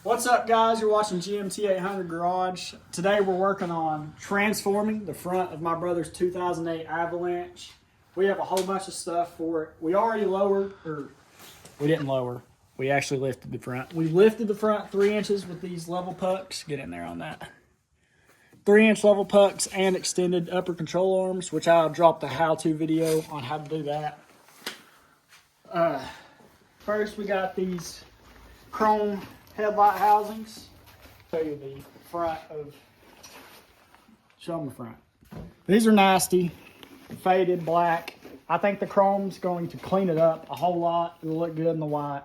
What's up, guys? You're watching GMT 800 Garage. Today we're working on transforming the front of my brother's 2008 Avalanche. We have a whole bunch of stuff for it. We already lowered, or we didn't lower. We actually lifted the front. We lifted the front 3 inches with these level pucks. Get in there on that. 3-inch level pucks and extended upper control arms, which I'll drop the how-to video on how to do that. First, we got these chrome headlight housings. Show you the front of. Show them the front. These are nasty, faded black. I think the chrome's going to clean it up a whole lot. It'll look good in the white,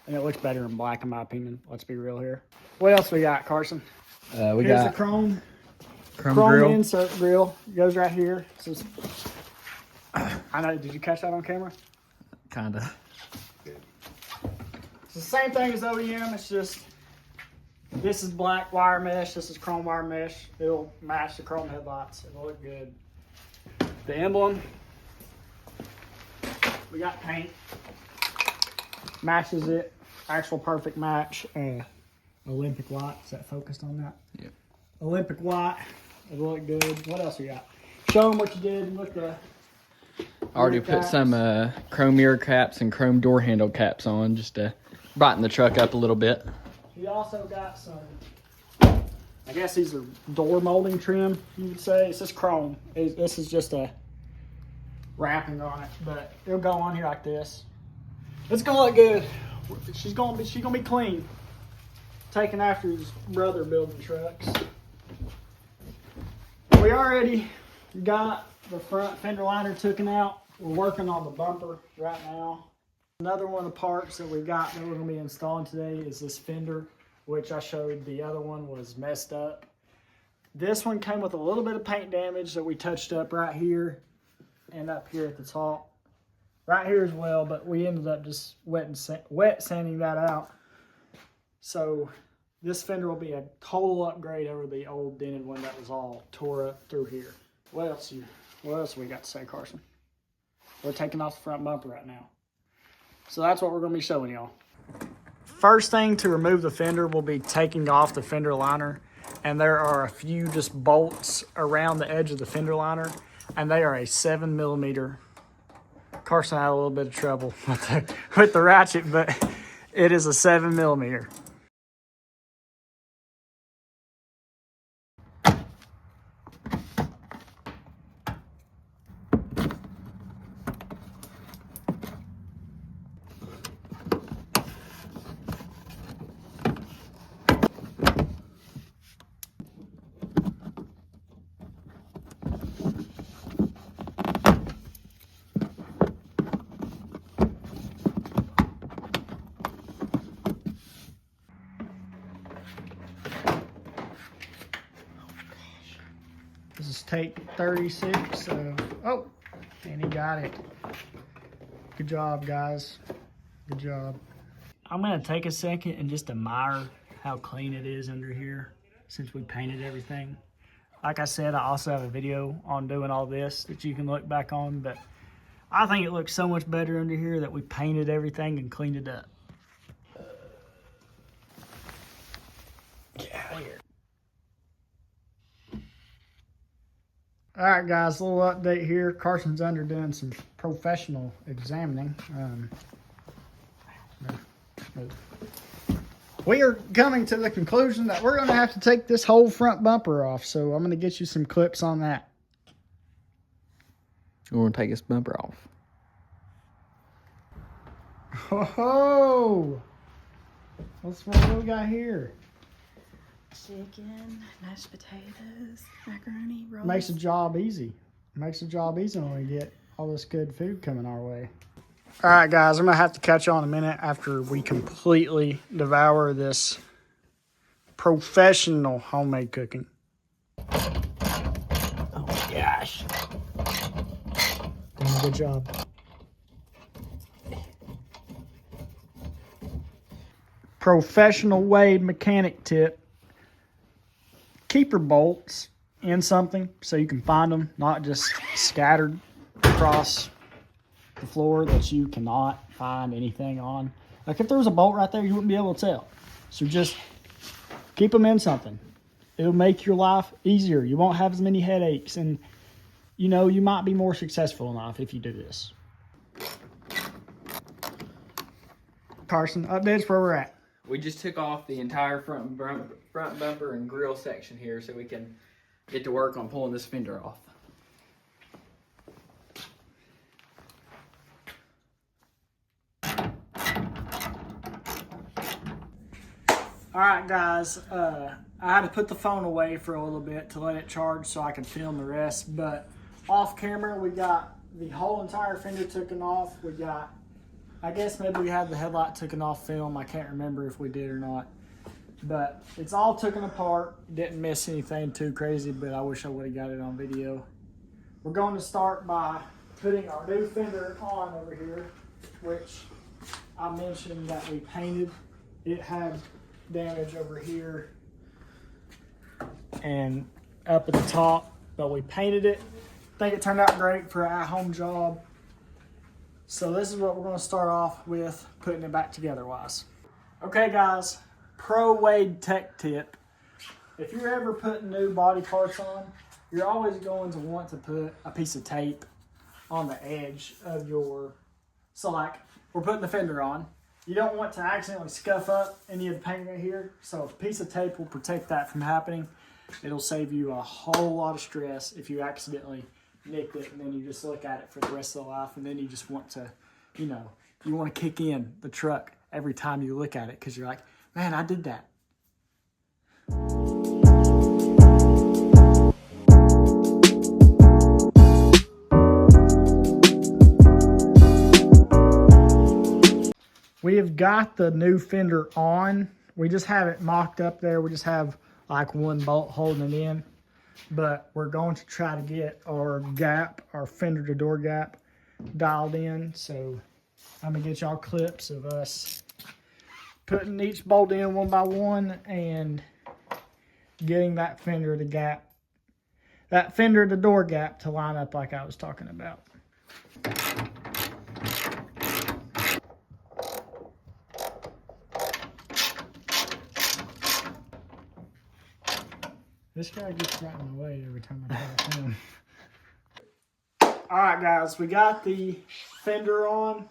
and it looks better in black, in my opinion. Let's be real here. What else we got, Carson? We Here's got the chrome grill. insert grill. It goes right here. So I know. Did you catch that on camera? Kinda. It's the same thing as OEM. It's just this is black wire mesh. This is chrome wire mesh. It'll match the chrome headlights. It'll look good. The emblem. We got paint. Matches it. Actual perfect match. Olympic white. Is that focused on that? Yep. Olympic white. It'll look good. What else we got? Show them what you did. Look the. I already put some chrome mirror caps and chrome door handle caps on just to brighten the truck up a little bit. He also got some, I guess these are door molding trim, you would say. It's just chrome. This is just a wrapping on it, but it'll go on here like this. It's gonna look good. She's gonna be clean. Taking after his brother building trucks. We already got the front fender liner taken out. We're working on the bumper right now. Another one of the parts that we got that we're going to be installing today is this fender, which I showed the other one was messed up. This one came with a little bit of paint damage that we touched up right here and up here at the top. Right here as well, but we ended up just wet sanding that out. So this fender will be a total upgrade over the old dented one that was all tore up through here. What else we got to say, Carson? We're taking off the front bumper right now. So that's what we're going to be showing y'all. First thing to remove the fender will be taking off the fender liner. And there are a few just bolts around the edge of the fender liner. And they are a 7mm. Carson had a little bit of trouble with the ratchet, but it is a 7mm. This is take 36 of, oh, and he got it. Good job, guys. Good job. I'm going to take a second and just admire how clean it is under here since we painted everything. Like I said, I also have a video on doing all this that you can look back on, but I think it looks so much better under here that we painted everything and cleaned it up. Get out of here. All right, guys, a little update here. Carson's under doing some professional examining. We are coming to the conclusion that we're going to have to take this whole front bumper off, so I'm going to get you some clips on that. We're going to take this bumper off. Oh, what's what we got here? Chicken, mashed potatoes, macaroni, rolls. Makes the job easy. Makes the job easy when we get all this good food coming our way. All right, guys, I'm going to have to catch you on a minute after we completely devour this professional homemade cooking. Oh, my gosh. Doing a good job. Professional Wade mechanic tip. Keep your bolts in something so you can find them, not just scattered across the floor that you cannot find anything on. Like if there was a bolt right there, you wouldn't be able to tell. So just keep them in something. It'll make your life easier. You won't have as many headaches, and you know, you might be more successful in life if you do this. Carson, updates where we're at. We just took off the entire front bumper and grill section here so we can get to work on pulling this fender off. All right, guys, I had to put the phone away for a little bit to let it charge so I can film the rest, but off camera, we got the whole entire fender taken off. We got, I guess maybe we had the headlight taken off film. I can't remember if we did or not, but it's all taken apart. Didn't miss anything too crazy, but I wish I would have got it on video. We're going to start by putting our new fender on over here, which I mentioned that we painted. It had damage over here and up at the top, but we painted it. I think it turned out great for an at-home job. So this is what we're going to start off with, putting it back together wise. Okay guys, pro Wade tech tip. If you're ever putting new body parts on, you're always going to want to put a piece of tape on the edge of your, so like we're putting the fender on. You don't want to accidentally scuff up any of the paint right here, so a piece of tape will protect that from happening. It'll save you a whole lot of stress if you accidentally nicked it and then you just look at it for the rest of the life, and then you just want to, you know, you want to kick in the truck every time you look at it because you're like, man, I did that. We have got the new fender on. We just have it mocked up there. We just have like one bolt holding it in. But we're going to try to get our gap, our fender to door gap, dialed in. So I'm going to get y'all clips of us putting each bolt in one by one and getting that fender to gap, that fender to door gap to line up like I was talking about. This guy gets right in the way every time I try to film. Alright guys, we got the fender on.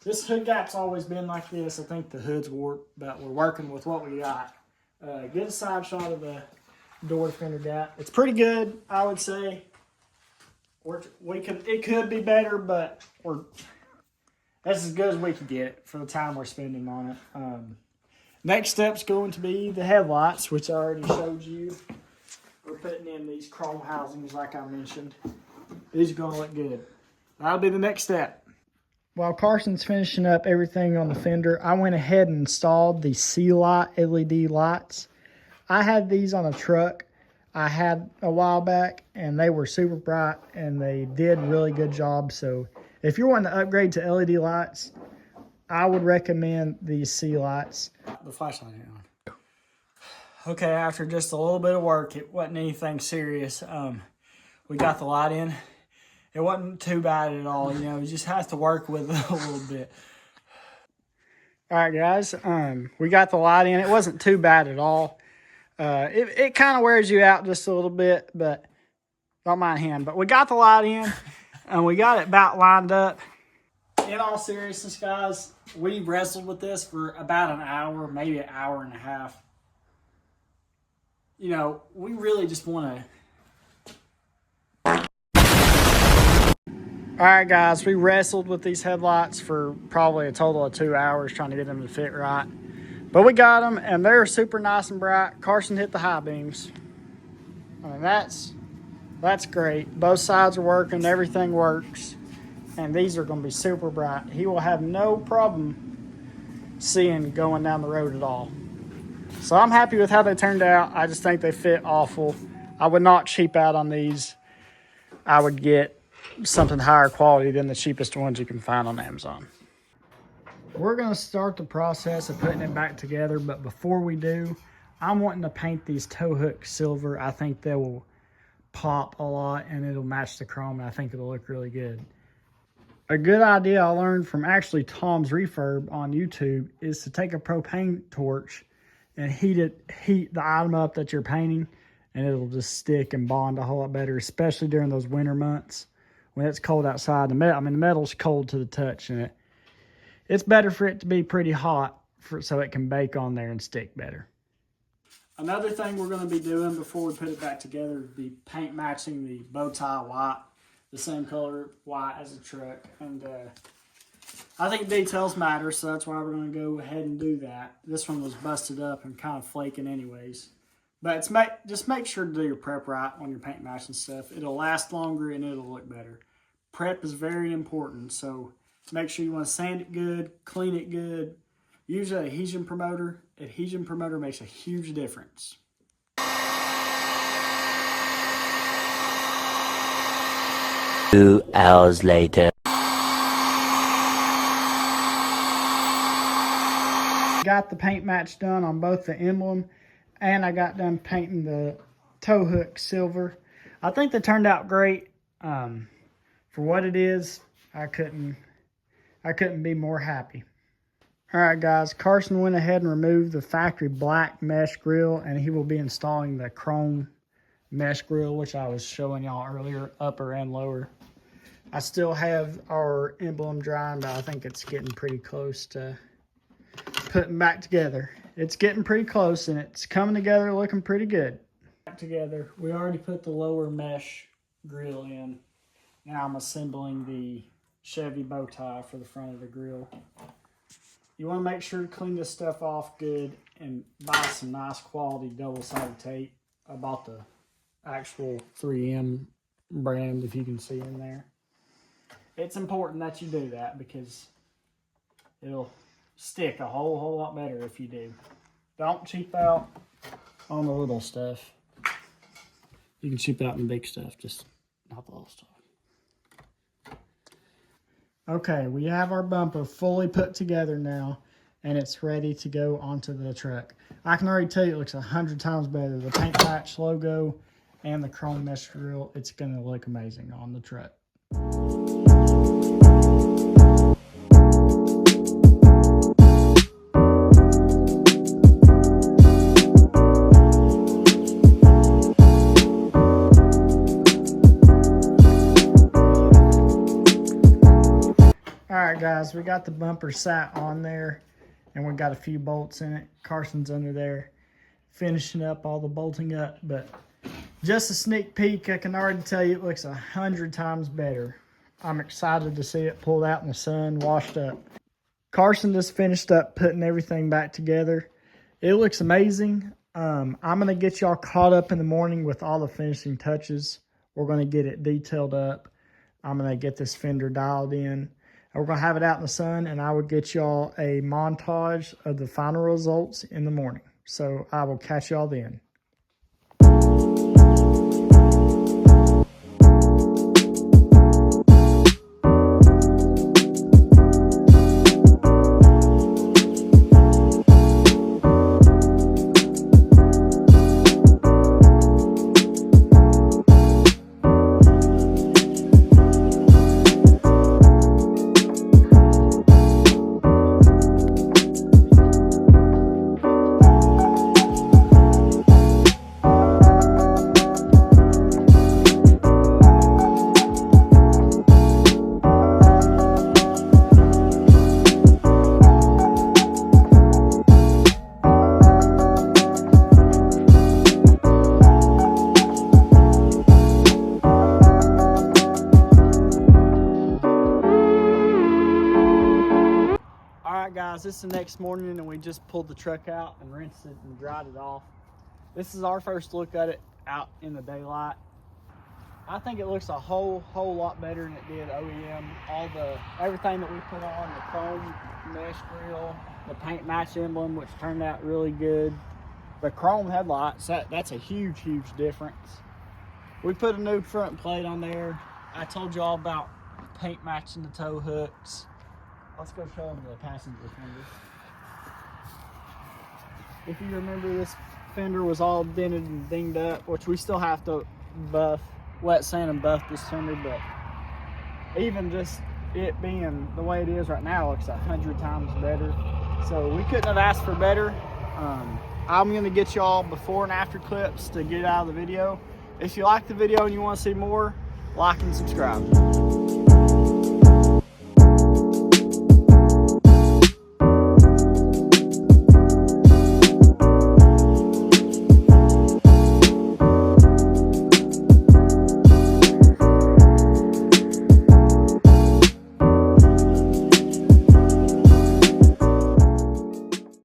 This hood gap's always been like this. I think the hood's warped, but we're working with what we got. Get a side shot of the door fender gap. It's pretty good, I would say. It could be better, but that's as good as we can get for the time we're spending on it. Next step's going to be the headlights, which I already showed you. We're putting in these chrome housings like I mentioned. These are going to look good. That'll be the next step. While Carson's finishing up everything on the fender, I went ahead and installed the C-Light LED lights. I had these on a truck I had a while back, and they were super bright, and they did a really good job. So if you're wanting to upgrade to LED lights, I would recommend these C-Lights. The flashlight on. Okay, after just a little bit of work, it wasn't anything serious. We got the light in. It wasn't too bad at all. You know, you just have to work with it a little bit. All right, guys. We got the light in. It wasn't too bad at all. It kind of wears you out just a little bit, but don't mind him. But we got the light in, and we got it about lined up. In all seriousness, guys, we wrestled with this for about an hour, maybe an hour and a half. You know, we really just want to... Alright guys, we wrestled with these headlights for probably a total of 2 hours trying to get them to fit right. But we got them, and they're super nice and bright. Carson hit the high beams. I mean, that's great. Both sides are working, everything works. And these are going to be super bright. He will have no problem seeing going down the road at all. So I'm happy with how they turned out. I just think they fit awful. I would not cheap out on these. I would get something higher quality than the cheapest ones you can find on Amazon. We're going to start the process of putting it back together, but before we do, I'm wanting to paint these tow hooks silver. I think they will pop a lot and it'll match the chrome, and I think it'll look really good. A good idea I learned from actually Tom's Refurb on YouTube is to take a propane torch and heat the item up that you're painting, and it'll just stick and bond a whole lot better, especially during those winter months when it's cold outside. The metal's cold to the touch, and it's better for it to be pretty hot so it can bake on there and stick better. Another thing we're going to be doing before we put it back together is be paint matching the bow tie white, the same color white as the truck. And I think details matter, so that's why we're going to go ahead and do that. This one was busted up and kind of flaking anyways. But just make sure to do your prep right when you're paint matching stuff. It'll last longer and it'll look better. Prep is very important, so make sure you want to sand it good, clean it good. Use an adhesion promoter. Adhesion promoter makes a huge difference. 2 hours later. Got the paint match done on both the emblem, and I got done painting the tow hook silver. I think they turned out great. For what it is, I couldn't be more happy. All right, guys, Carson went ahead and removed the factory black mesh grill, and he will be installing the chrome mesh grill, which I was showing y'all earlier, upper and lower. I still have our emblem drying, but I think it's getting pretty close to putting back together. It's getting pretty close, and it's coming together looking pretty good. Back together, we already put the lower mesh grill in. Now I'm assembling the Chevy bow tie for the front of the grill. You want to make sure to clean this stuff off good and buy some nice quality double-sided tape. I bought the actual 3M brand, if you can see in there. It's important that you do that because it'll stick a whole lot better if you do. Don't cheap out on the little stuff. You can cheap out on the big stuff, just not the little stuff. Okay, we have our bumper fully put together now, and it's ready to go onto the truck. I can already tell you it looks 100 times better. The paint patch logo and the chrome mesh grill, it's going to look amazing on the truck. Alright guys, we got the bumper sat on there, and we got a few bolts in it. Carson's under there finishing up all the bolting up, but just a sneak peek, I can already tell you it looks 100 times better. I'm excited to see it pulled out in the sun, washed up. Carson just finished up putting everything back together. It looks amazing. I'm going to get y'all caught up in the morning with all the finishing touches. We're going to get it detailed up. I'm going to get this fender dialed in. We're going to have it out in the sun, and I will get y'all a montage of the final results in the morning. So I will catch y'all then. Guys, this is the next morning, and we just pulled the truck out and rinsed it and dried it off. This is our first look at it out in the daylight. I think it looks a whole lot better than it did OEM. Everything that we put on, the chrome mesh grill, the paint match emblem, which turned out really good. The chrome headlights, that's a huge difference. We put a new front plate on there. I told you all about paint matching the tow hooks. Let's go show them the passenger fender. If you remember, this fender was all dented and dinged up, which we still have to wet sand and buff this fender, but even just it being the way it is right now looks 100 times better. So we couldn't have asked for better. I'm gonna get y'all before and after clips to get out of the video. If you like the video and you want to see more, like and subscribe.